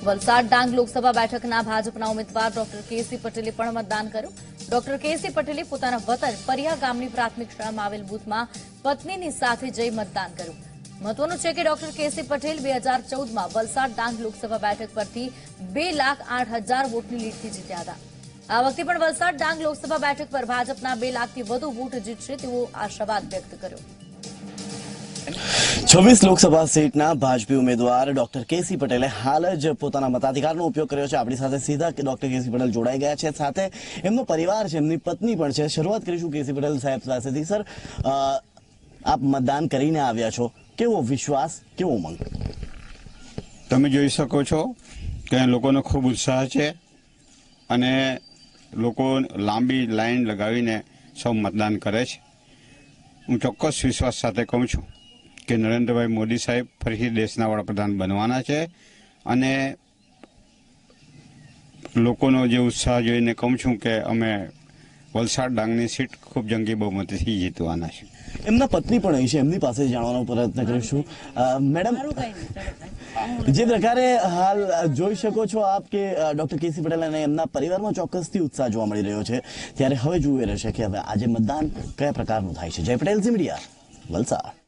વલસાડ ડાંગ લોકસભા બેઠકના ભાજપના ઉમેદવાર ડોક્ટર કેસી પટેલે પણ મતદાન કર્યું। ડોક્ટર કેસી પટેલે પોતાના વતન પરિયા ગામની પ્રાથમિક શાળામાં આવેલ બૂથમાં પત્નીની સાથે જઈ મતદાન કર્યું। મહત્વનું છે કે ડોક્ટર કેસી પટેલ 2014માં વલસાડ ડાંગ લોકસભા બેઠક પરથી 2,08,000 વોટની લીડથી જીત્યા હતા। આ વખતે પણ વલસાડ ડાંગ લોકસભા બેઠક પર ભાજપના 2 લાખથી વધુ વોટ જીતશે તેવો આશાવાદ વ્યક્ત કર્યો। 26 લોકસભા સીટના ભાજપી ઉમેદવાર ડોક્ટર કેસી પટેલે હાલ જ પોતાના મતાધિકારનો ઉપયોગ કર્યો છે। આપણી સાથે સીધા ડોક્ટર કેસી પટેલ જોડાઈ ગયા છે, સાથે એમનો પરિવાર છે, એમની પત્ની પણ છે। શરૂઆત કરીશું કેસી પટેલ સાહેબ પાસેથી। સર, આપ મતદાન કરીને આવ્યા છો, કેવો વિશ્વાસ, કેવો ઉમંગ? તમે જોઈ શકો છો કે લોકોનો ખૂબ ઉત્સાહ છે અને લોકો લાંબી લાઈન લગાવીને સૌ મતદાન કરે છે। હું ચોક્કસ વિશ્વાસ સાથે કહું છું કે નરેન્દ્રભાઈ મોદી સાહેબ ફરીથી દેશના વડાપ્રધાન બનવાના છે અને લોકોનો જે ઉત્સાહ જોઈને કહું છું કે અમે વલસાડ ડાંગની સીટ ખૂબ જંગી બહુમતીથી જીતવાના છે। એમના પત્ની પણ અહીં છે, એમની પાસે જાણવાનો પ્રયત્ન કરીશું। મેડમ, જે પ્રકારે હાલ જોઈ શકો છો આપ કે ડોક્ટર કેસી પટેલ અને એમના પરિવારમાં ચોક્કસથી ઉત્સાહ જોવા મળી રહ્યો છે, ત્યારે હવે જોઈ રહેશે કે હવે આજે મતદાન કયા પ્રકારનું થાય છે। જય પટેલ, ઝી મીડિયા, વલસાડ।